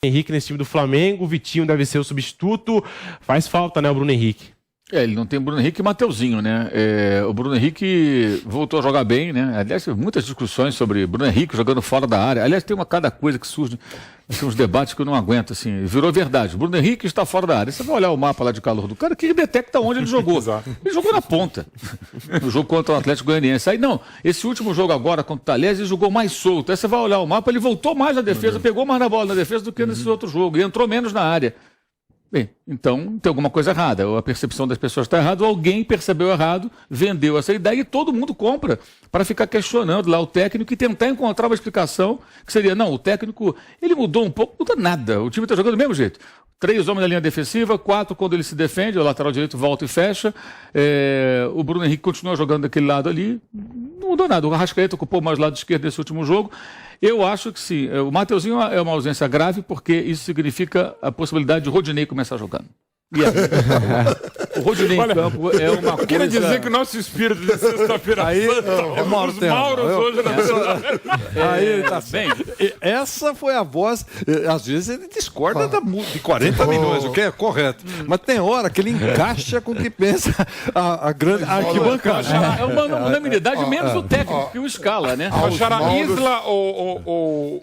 Henrique nesse time do Flamengo, o Vitinho deve ser o substituto. Faz falta, né, o Bruno Henrique? Ele não tem o Bruno Henrique e Mateuzinho, né? O Bruno Henrique voltou a jogar bem, né? Aliás, tem muitas discussões sobre Bruno Henrique jogando fora da área. Aliás, tem cada coisa que surge, assim, uns debates que eu não aguento, assim. Virou verdade. Bruno Henrique está fora da área. Você vai olhar o mapa lá de calor do cara, que ele detecta onde ele jogou. Ele jogou na ponta. No jogo contra o Atlético Goianiense. Aí, não, esse último jogo agora contra o Talheres, ele jogou mais solto. Aí você vai olhar o mapa, ele voltou mais na defesa, pegou mais na bola na defesa do que nesse outro jogo. E entrou menos na área. Bem, então tem alguma coisa errada, ou a percepção das pessoas está errada, ou alguém percebeu errado, vendeu essa ideia e todo mundo compra para ficar questionando lá o técnico e tentar encontrar uma explicação que seria, não, o técnico, ele mudou um pouco, muda nada, o time está jogando do mesmo jeito. 3 homens na linha defensiva, 4 quando ele se defende, o lateral direito volta e fecha, o Bruno Henrique continua jogando daquele lado ali, não mudou nada, o Arrascaeta ocupou mais o lado esquerdo nesse último jogo. Eu acho que sim. O Mateuzinho é uma ausência grave porque isso significa a possibilidade de Rodinei começar jogando. E aí, o Rodinei em campo é uma coisa... Eu queria dizer que o nosso espírito de sexta-feira santa, os Mauros hoje na Aí tá bem. Essa foi a voz. Às vezes ele discorda de 40 milhões, o que é correto. Mas tem hora que ele encaixa com o que pensa a grande arquibancada. É uma unanimidade menos o técnico que o escala, né? Achar Isla o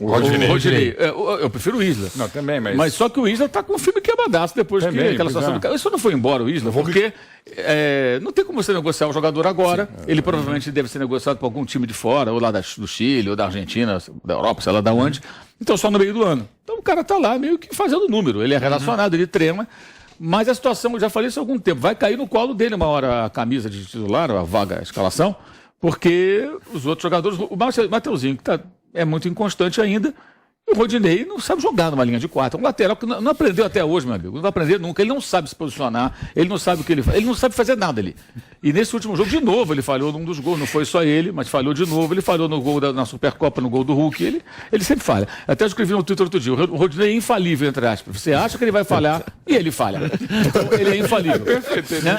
Rodinei. Eu prefiro o Isla. Não, também, mas só que o Isla tá com um filme quebradaço depois também, que aquela situação do cara. Isso não foi embora o Isla, porque não tem como você negociar o jogador agora. Ele provavelmente deve ser negociado por algum time de fora, ou lá do Chile, ou da Argentina, da Europa, sei lá de onde. Então só no meio do ano. Então o cara tá lá meio que fazendo número. Ele é relacionado, ele treina. Mas a situação, eu já falei isso há algum tempo, vai cair no colo dele uma hora a camisa de titular, a vaga, a escalação, porque os outros jogadores, o Mateuzinho, que é muito inconstante ainda, e o Rodinei não sabe jogar numa linha de 4. Um lateral que não aprendeu até hoje, meu amigo. Não vai aprender nunca. Ele não sabe se posicionar, ele não sabe o que ele faz, ele não sabe fazer nada ali. E nesse último jogo, de novo, ele falhou num dos gols. Não foi só ele, mas falhou de novo. Ele falhou no gol na Supercopa, no gol do Hulk. Ele sempre falha. Até eu escrevi no Twitter outro dia. O Rodinei é infalível, entre aspas. Você acha que ele vai falhar e ele falha. Então, ele é infalível. Perfeito. Né?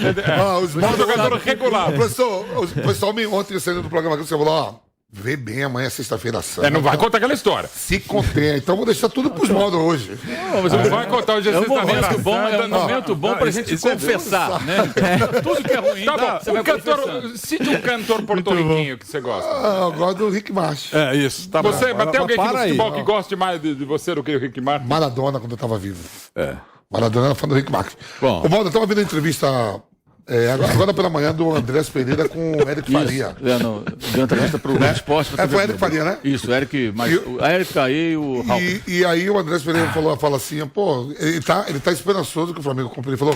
Um jogador regular. Professor, o pessoal ontem saindo do programa aqui, você falou, ó, vê bem amanhã, sexta-feira santa. Não vai contar aquela história. Se contém. Então vou deixar tudo pros modos hoje. Não, mas não vai contar hoje é sexta-feira santa. É um momento bom pra gente confessar, né? Tudo que é ruim, tá bom. Cite um cantor porto-riquinho que você gosta. Eu gosto do Rick Martin. É isso, tá bom. Mas tem alguém aqui no futebol que goste mais de você do que o Rick Martin? Maradona, quando eu tava vivo. Maradona era fã do Rick Martin. Bom. Ô, Valdo, eu tava vendo a entrevista... agora pela manhã do Andrés Pereira com o Eric Faria. Deu entrevista pro Esporte. Foi o Eric Faria, né? Isso, Eric, mas o Eric aí e o Raul. E aí o Andrés Pereira fala assim, pô, ele tá esperançoso que o Flamengo compre. Ele falou,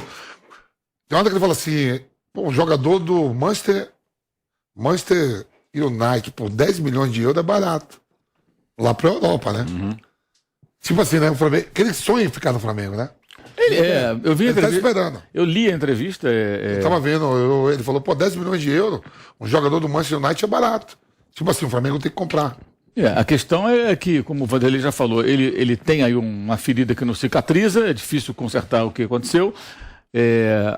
tem uma hora que ele fala assim, pô, um jogador do Manchester United por 10 milhões de euros é barato. Lá pra Europa, né? Tipo assim, né? O Flamengo, que ele sonha em ficar no Flamengo, né? Eu vi a Ele tá entrevista. esperando. Eu li a entrevista. Eu tava vendo, ele falou, pô, 10 milhões de euros, um jogador do Manchester United é barato. Tipo assim, o Flamengo tem que comprar. A questão é que, como o Vanderlei já falou, ele tem aí uma ferida que não cicatriza, é difícil consertar o que aconteceu.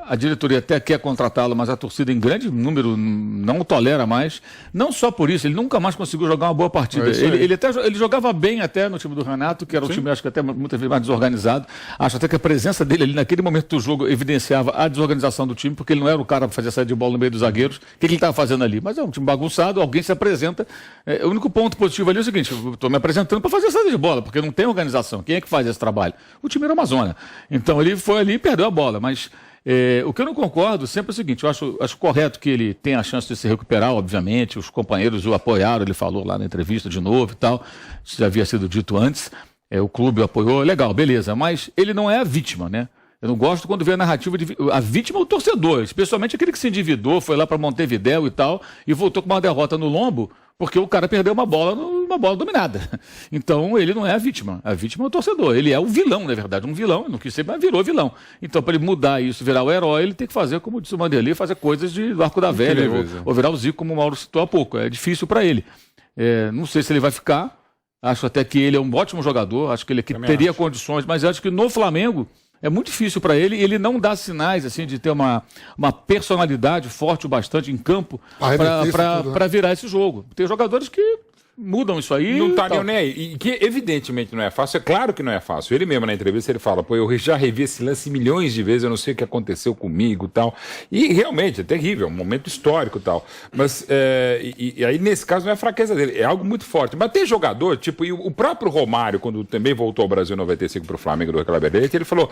A diretoria até quer contratá-lo, mas a torcida em grande número não o tolera mais. Não só por isso, ele nunca mais conseguiu jogar uma boa partida. Ele jogava bem até no time do Renato, que era um time, acho que até muitas vezes mais desorganizado. Acho até que a presença dele ali naquele momento do jogo evidenciava a desorganização do time, porque ele não era o cara para fazer saída de bola no meio dos zagueiros. O que ele estava fazendo ali? Mas é um time bagunçado, alguém se apresenta. O único ponto positivo ali é o seguinte, eu estou me apresentando para fazer saída de bola, porque não tem organização. Quem é que faz esse trabalho? O time era o Amazônia. Então ele foi ali e perdeu a bola, mas... o que eu não concordo sempre é o seguinte, eu acho correto que ele tenha a chance de se recuperar, obviamente, os companheiros o apoiaram, ele falou lá na entrevista de novo e tal, isso já havia sido dito antes, o clube o apoiou, legal, beleza, mas ele não é a vítima, né? Eu não gosto quando vê a narrativa de... A vítima é o torcedor, especialmente aquele que se endividou, foi lá para Montevidéu e tal, e voltou com uma derrota no lombo, porque o cara perdeu uma bola dominada. Então ele não é a vítima é o torcedor, ele é o vilão, na verdade, um vilão, não quis ser, mas virou vilão. Então para ele mudar isso, virar o herói, ele tem que fazer, como disse o Vanderlei, fazer coisas do Arco da Velha, ou virar o Zico, como o Mauro citou há pouco. É difícil para ele. Não sei se ele vai ficar, acho até que ele é um ótimo jogador, acho que ele teria condições, mas acho que no Flamengo é muito difícil para ele, ele não dá sinais assim de ter uma personalidade forte o bastante em campo para virar esse jogo. Tem jogadores que mudam isso aí. Não tá tal. nem aí. E que evidentemente não é fácil, é claro que não é fácil. Ele mesmo na entrevista ele fala, pô, eu já revi esse lance milhões de vezes, eu não sei o que aconteceu comigo e tal. E realmente é terrível, é um momento histórico e tal. Mas e aí nesse caso não é fraqueza dele, é algo muito forte. Mas tem jogador, tipo, e o próprio Romário, quando também voltou ao Brasil em 95 pro Flamengo do Reclaberete, ele falou,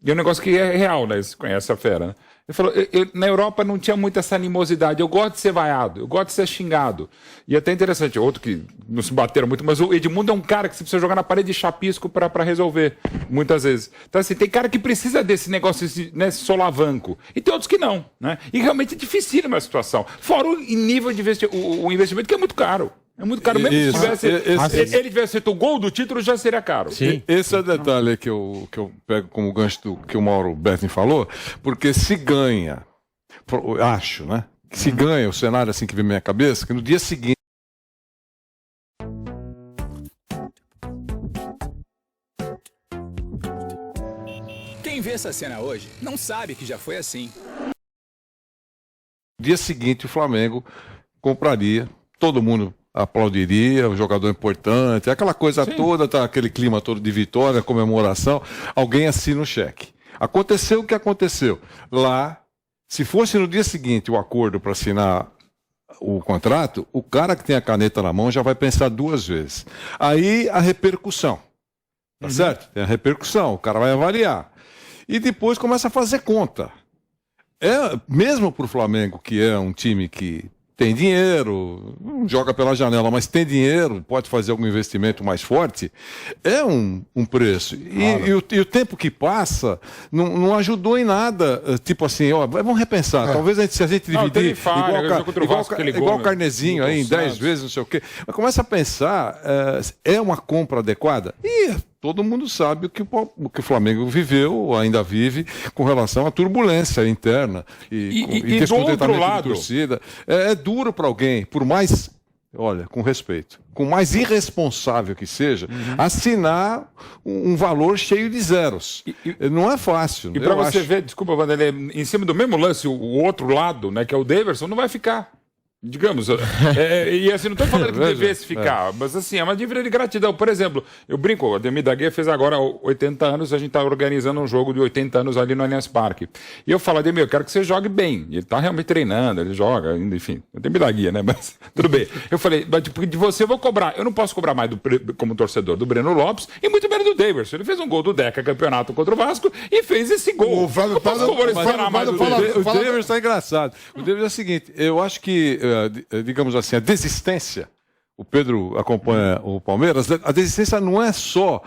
e é um negócio que é real, né? Você conhece a fera, né? Ele falou, na Europa não tinha muita essa animosidade. Eu gosto de ser vaiado, eu gosto de ser xingado. E até interessante, outro que não se bateram muito, mas o Edmundo é um cara que você precisa jogar na parede de chapisco para resolver, muitas vezes. Então, assim, tem cara que precisa desse negócio, nesse solavanco. E tem outros que não, né? E realmente é dificílima a situação. Fora o nível de o investimento, que é muito caro. É muito caro. Mesmo se ele tivesse feito o gol do título, já seria caro. Sim. Esse é o detalhe que eu pego como gancho do que o Mauro Betting falou, porque se ganha, acho, né? Que se ganha o cenário assim que vem na minha cabeça, que no dia seguinte. Quem vê essa cena hoje não sabe que já foi assim. No dia seguinte, o Flamengo compraria, todo mundo aplaudiria, o jogador importante, aquela coisa toda, tá, aquele clima todo de vitória, comemoração, alguém assina o cheque. Aconteceu o que aconteceu. Lá, se fosse no dia seguinte o acordo para assinar o contrato, o cara que tem a caneta na mão já vai pensar duas vezes. Aí a repercussão, tá certo? Tem a repercussão, o cara vai avaliar. E depois começa a fazer conta. Mesmo para o Flamengo, que é um time que tem dinheiro, não joga pela janela, mas tem dinheiro, pode fazer algum investimento mais forte, é um preço. E o tempo que passa não ajudou em nada. Tipo assim, ó, vamos repensar. Talvez se a gente dividir igual o Carnezinho aí, em 10 vezes, não sei o quê. Mas começa a pensar, é uma compra adequada? E todo mundo sabe o que o Flamengo viveu, ainda vive, com relação à turbulência interna e do outro lado, de torcida. É duro para alguém, por mais, olha, com respeito, com mais irresponsável que seja, assinar um valor cheio de zeros. Não é fácil. E para você ver, desculpa, Vanderlei, em cima do mesmo lance, o outro lado, né, que é o Daverson, não vai ficar. Digamos, e assim, não estou falando que devesse ficar, mas assim, é uma dívida de gratidão. Por exemplo, eu brinco, o Ademir da Guia fez agora 80 anos, a gente está organizando um jogo de 80 anos ali no Allianz Parque. E eu falo, Ademir, eu quero que você jogue bem. E ele está realmente treinando, ele joga, enfim, Ademir da Guia, né? Mas tudo bem. Eu falei, de você eu vou cobrar. Eu não posso cobrar mais como torcedor do Breno Lopes e muito menos do Daverson. Ele fez um gol do Deca campeonato contra o Vasco e fez esse gol. O Flávio O Daverson é engraçado. O Daverson é o seguinte, eu acho que digamos assim, a desistência, o Pedro acompanha o Palmeiras, a desistência não é só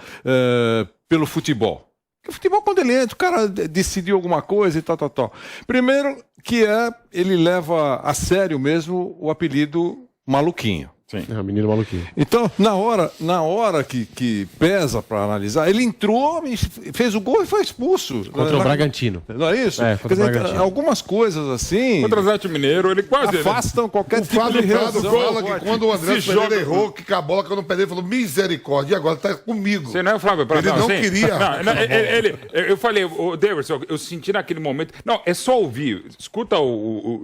pelo futebol. Porque o futebol, quando ele entra, o cara decidiu alguma coisa e tal. Primeiro, que ele leva a sério mesmo o apelido Maluquinho. Sim. É o menino maluquinho. Então, na hora que pesa para analisar, ele entrou, fez o gol e foi expulso. Contra o Bragantino. Não é isso? Contra o Bragantino. Algumas coisas assim Contra o Atlético Mineiro, ele quase afastam qualquer tipo de Prado reação. fala que quando o André Se Pereira joga- errou, que a bola caiu no pé dele, falou misericórdia, e agora tá comigo. Você não é o Flávio Prado, Ele não assim? queria. Eu falei, o Daverson, eu senti naquele momento. Não, é só ouvir. Escuta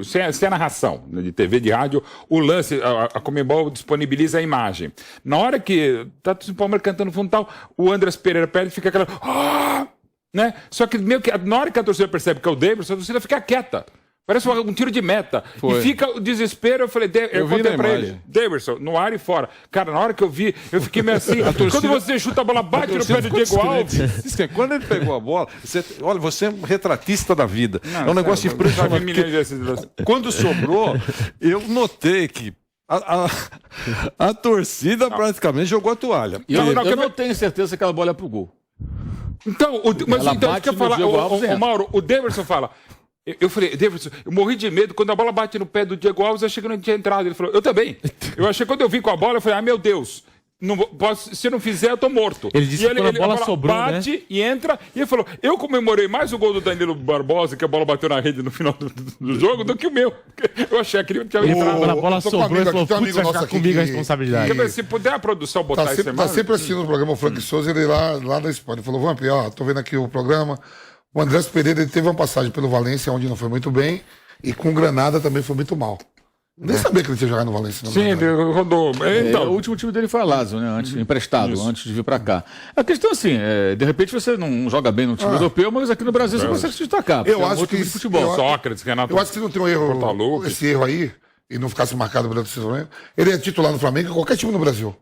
sem a narração, né, de TV, de rádio, o lance, a Conmebol disponibiliza a imagem. Na hora que tá o Palmeiras cantando no fundo e tal, o Andrés Pereira perde e fica aquela. Né? Só que meio que na hora que a torcida percebe que é o Daverson, a torcida fica quieta. Parece um tiro de meta. Foi. E fica o desespero. Eu falei, eu vi contei na pra imagem. ele, Daverson, no ar e fora. Cara, na hora que eu vi, eu fiquei meio assim. Quando você chuta a bola, bate no pé do Diego Alves. Diz que quando ele pegou a bola, olha, você é um retratista da vida. É um negócio impressionante. Porque quando sobrou, eu notei que a torcida praticamente jogou a toalha. Eu não tenho certeza que aquela bola é pro gol. Então, mas Ela então, bate que eu no falar, Diego Alves, o Mauro, o Daverson fala. Eu falei, Daverson, eu morri de medo. Quando a bola bate no pé do Diego Alves, eu achei que não tinha entrado. Ele falou, eu também. Eu achei que quando eu vim com a bola, eu falei, meu Deus. Não posso, se eu não fizer, eu tô morto. Ele disse que quando a bola sobrou, bate, né? e entra. E ele falou, eu comemorei mais o gol do Danilo Barbosa, que a bola bateu na rede no final do jogo, do que o meu. Eu achei que ele não tinha entrado. Quando a bola tô com um sobrou, ele amigo falou, aqui, tem um putz, vai amigo ficar nosso comigo a aqui que- responsabilidade. Quer ver, se puder a produção botar Tá essa sempre, imagem. assistindo o programa, o Frank Souza, ele lá da Espanha. Ele falou, Vamp, ó, tô vendo aqui o programa. O Andrés Pereira ele teve uma passagem pelo Valência, onde não foi muito bem, e com o Granada também foi muito mal. Nem sabia que ele tinha jogado no Valência. na Sim, verdade. ele rodou. O Então, último time dele foi a Lazio, né? Emprestado, antes de vir para cá. A questão assim, de repente você não joga bem no time europeu, mas aqui no Brasil você consegue se destacar. porque Eu é um acho outro que tipo de futebol. Sócrates, Renato. Eu acho que se não tem um erro, Portaluppi. esse erro aí, e não ficasse marcado pelo Flamengo, ele é titular no Flamengo em qualquer time no Brasil.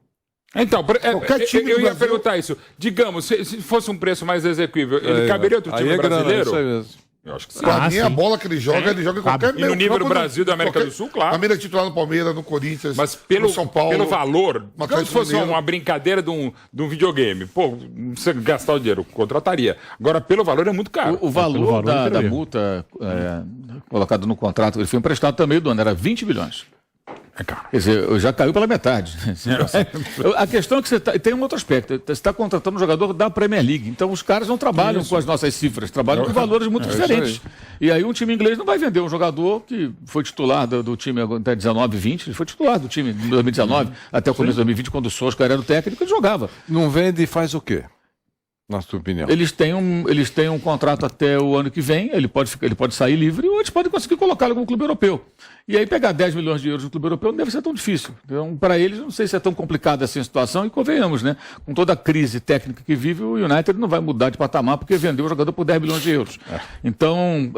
Então, Qualquer time eu do ia Brasil- perguntar isso. Digamos, se fosse um preço mais exequível, ele caberia outro Aí time é grana, brasileiro? isso aí mesmo. Eu acho que sim. Pra mim, a sim. bola que ele joga em qualquer E no nível do campo, Brasil, da América do Sul, claro. Palmeiras é titular no Palmeiras, no Corinthians, Mas pelo, no São Paulo. pelo valor, no digamos se Atlético fosse Mineiro. uma brincadeira de um videogame, pô, você gastar o dinheiro, contrataria. Agora, pelo valor é muito caro. O valor, valor, da entendeu? multa colocado no contrato, ele foi emprestado também do ano, era 20 bilhões. É caro. Quer dizer, já caiu pela metade. A questão é que tem um outro aspecto. Você está contratando um jogador da Premier League. Então os caras não trabalham com as nossas cifras, trabalham com valores muito diferentes. E aí um time inglês não vai vender um jogador que foi titular do time até 19, 20. Ele foi titular do time em 2019, até o começo de 2020, quando o Solskjaer era o técnico, ele jogava. Não vende e faz o quê? Na sua opinião? Eles têm um contrato até o ano que vem, ele pode sair livre ou eles podem conseguir colocá-lo em algum clube europeu. E aí pegar 10 milhões de euros no clube europeu não deve ser tão difícil. Então, para eles, não sei se é tão complicada assim a situação, e convenhamos, né? Com toda a crise técnica que vive, o United não vai mudar de patamar porque vendeu o jogador por 10 milhões de euros. Então,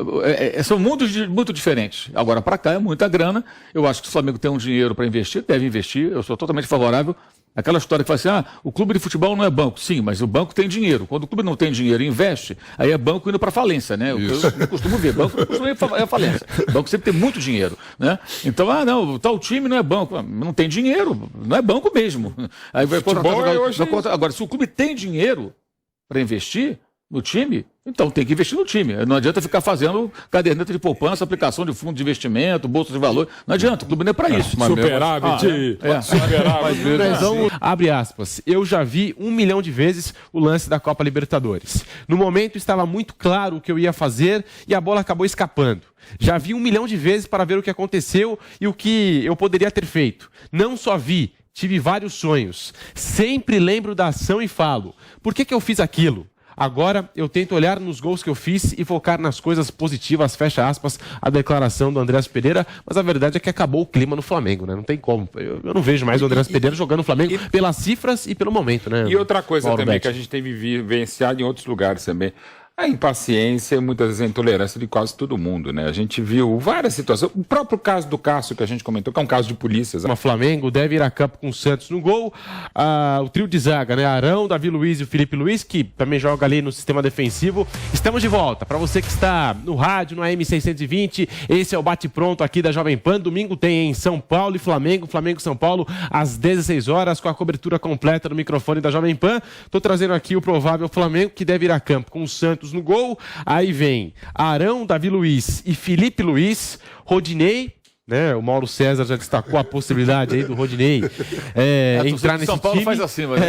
são mundos muito diferentes. Agora, para cá é muita grana. Eu acho que o Flamengo tem um dinheiro para investir, deve investir. Eu sou totalmente favorável. Aquela história que fala assim, o clube de futebol não é banco. Sim, mas o banco tem dinheiro. Quando o clube não tem dinheiro e investe, aí é banco indo para falência, né? Eu costumo ver, banco não costuma ir à falência. Banco sempre tem muito dinheiro, né? Então, tal time não é banco. Não tem dinheiro, não é banco mesmo. Aí vai contratar jogador. Agora, se o clube tem dinheiro para investir no time, então tem que investir no time. Não adianta ficar fazendo caderneta de poupança, aplicação de fundo de investimento, bolsa de valor. Não adianta, o clube não é para isso. Superávit. Superávit. Então, abre aspas, eu já vi 1 milhão de vezes o lance da Copa Libertadores. No momento estava muito claro o que eu ia fazer e a bola acabou escapando. Já vi 1 milhão de vezes para ver o que aconteceu e o que eu poderia ter feito. Não só vi, tive vários sonhos. Sempre lembro da ação e falo, por que eu fiz aquilo? Agora eu tento olhar nos gols que eu fiz e focar nas coisas positivas, fecha aspas, a declaração do Andreas Pereira, mas a verdade é que acabou o clima no Flamengo, né? Não tem como. Eu não vejo mais o Andreas Pereira jogando no Flamengo pelas cifras e pelo momento, né? E outra coisa Mauro também Betti. que a gente tem vivenciado em outros lugares também. A impaciência e muitas vezes a intolerância de quase todo mundo, né? A gente viu várias situações. O próprio caso do Cássio, que a gente comentou, que é um caso de polícia. O Flamengo deve ir a campo com o Santos no gol. O trio de zaga, né? Arão, Davi Luiz e o Felipe Luiz, que também joga ali no sistema defensivo. Estamos de volta. Para você que está no rádio, no AM620, esse é o bate-pronto aqui da Jovem Pan. Domingo tem em São Paulo e Flamengo, Flamengo-São Paulo, às 16 horas, com a cobertura completa do microfone da Jovem Pan. Estou trazendo aqui o provável Flamengo, que deve ir a campo com o Santos no gol. Aí vem Arão, Davi Luiz e Felipe Luiz, Rodinei, né? O Mauro César já destacou a possibilidade aí do Rodinei entrar nesse São Paulo time. faz assim, mas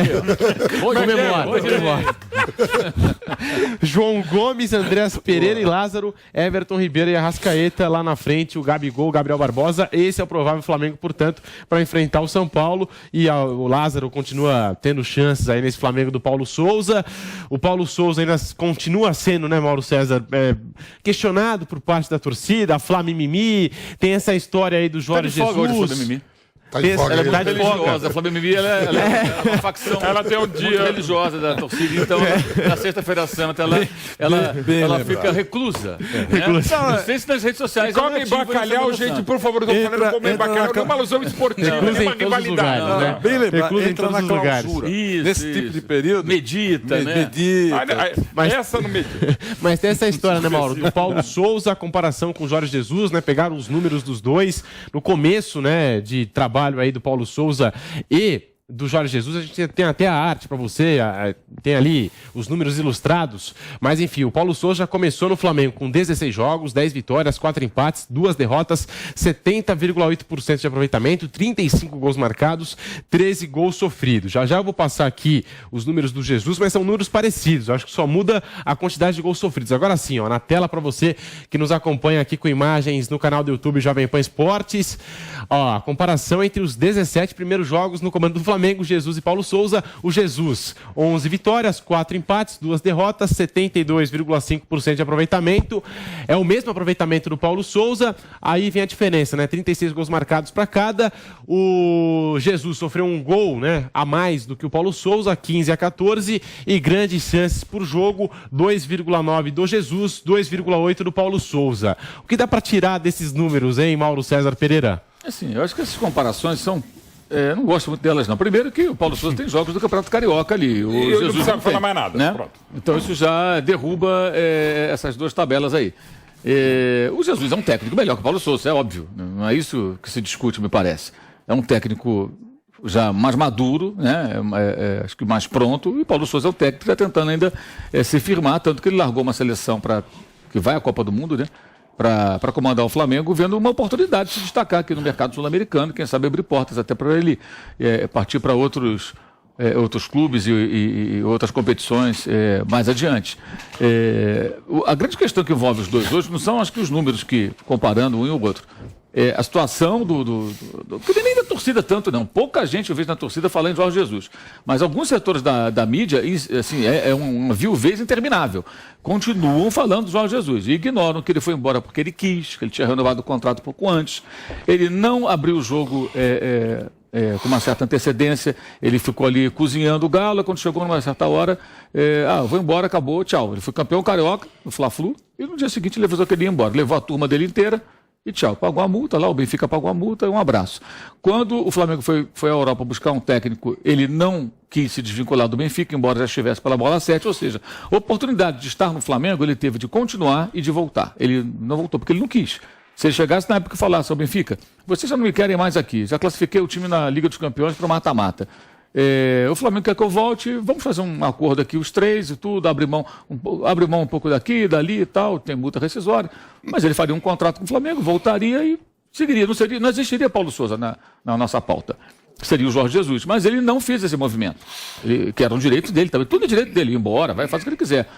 Comemora. João Gomes, Andreas Pereira e Lázaro, Everton Ribeiro e Arrascaeta lá na frente, o Gabigol, o Gabriel Barbosa. Esse é o provável Flamengo, portanto, para enfrentar o São Paulo. E o Lázaro continua tendo chances aí nesse Flamengo do Paulo Souza. O Paulo Souza ainda continua sendo, né, Mauro César, questionado por parte da torcida, a Flá Mimimi, tem essa história aí do Jorge Jesus. Tá de folga, Ela ele tá de folga. Religiosa. A Flamengo ela é uma facção Ela tem um muito dia religiosa da torcida, então na sexta-feira santa ela fica reclusa. Né? Não sei se nas redes sociais ela Come é ativa bacalhau, nessa gente, noção. por favor, não Entra- falando comer entra bacalhau, na não é uma alusão esportiva, não é Reclusa uma em todos os rivalidade. lugares, né? Bem lembrado, Reclusa em entra todos na os lugares. clausura. Isso, Nesse tipo de período, Medita, né? medita. Essa não medita. Mas tem essa história, né, Mauro? Do Paulo Souza, a comparação com o Jorge Jesus, né? Pegaram os números dos dois no começo, né, de trabalho aí do Paulo Souza e do Jorge Jesus. A gente tem até a arte para você, tem ali os números ilustrados, mas enfim, o Paulo Souza já começou no Flamengo com 16 jogos, 10 vitórias, 4 empates, 2 derrotas, 70,8% de aproveitamento, 35 gols marcados, 13 gols sofridos. Já eu vou passar aqui os números do Jesus, mas são números parecidos, eu acho que só muda a quantidade de gols sofridos. Agora sim, ó, na tela para você que nos acompanha aqui com imagens no canal do YouTube Jovem Pan Esportes, ó, a comparação entre os 17 primeiros jogos no comando do Flamengo. Flamengo, Jesus e Paulo Souza. O Jesus, 11 vitórias, 4 empates, 2 derrotas, 72,5% de aproveitamento. É o mesmo aproveitamento do Paulo Souza. Aí vem a diferença, né? 36 gols marcados para cada. O Jesus sofreu um gol, né, a mais do que o Paulo Souza, 15-14, e grandes chances por jogo, 2,9 do Jesus, 2,8 do Paulo Souza. O que dá para tirar desses números, hein, Mauro César Pereira? Assim, eu acho que essas comparações são... eu não gosto muito delas, não. Primeiro que o Paulo Souza tem jogos do Campeonato Carioca ali. O Eu Jesus não precisava tem, falar mais nada. né? Pronto. Então isso já derruba essas duas tabelas aí. O Jesus é um técnico melhor que o Paulo Souza, é óbvio. Não é isso que se discute, me parece. É um técnico já mais maduro, né? Acho que mais pronto. E o Paulo Souza é o técnico que está tentando ainda se firmar, tanto que ele largou uma seleção que vai à Copa do Mundo, né? Para comandar o Flamengo, vendo uma oportunidade de se destacar aqui no mercado sul-americano, quem sabe abrir portas até para ele partir para outros clubes e outras competições mais adiante. A grande questão que envolve os dois hoje não são, acho que, os números que, comparando um e o outro. A situação que nem da torcida tanto, não. Pouca gente eu vejo na torcida falando de Jorge Jesus. Mas alguns setores da mídia, assim, uma viuvez interminável. Continuam falando do Jorge Jesus. E ignoram que ele foi embora porque ele quis, que ele tinha renovado o contrato pouco antes. Ele não abriu o jogo com uma certa antecedência. Ele ficou ali cozinhando o galo. Quando chegou numa certa hora, vou embora, acabou, tchau. Ele foi campeão carioca, no Fla-Flu. E no dia seguinte ele avisou que ele ia embora. Levou a turma dele inteira. E tchau, pagou a multa lá, o Benfica pagou a multa e um abraço. Quando o Flamengo foi à Europa buscar um técnico, ele não quis se desvincular do Benfica, embora já estivesse pela bola 7, ou seja, a oportunidade de estar no Flamengo, ele teve de continuar e de voltar. Ele não voltou porque ele não quis. Se ele chegasse na época e falasse ao Benfica, vocês já não me querem mais aqui, já classifiquei o time na Liga dos Campeões para o mata-mata. O Flamengo quer que eu volte, vamos fazer um acordo aqui, os três e tudo, abre mão um pouco daqui, dali e tal, tem multa rescisória, mas ele faria um contrato com o Flamengo, voltaria e seguiria, não existiria Paulo Souza na nossa pauta. Seria o Jorge Jesus, mas ele não fez esse movimento, que era um direito dele também, tudo é direito dele, ir embora, vai fazer o que ele quiser.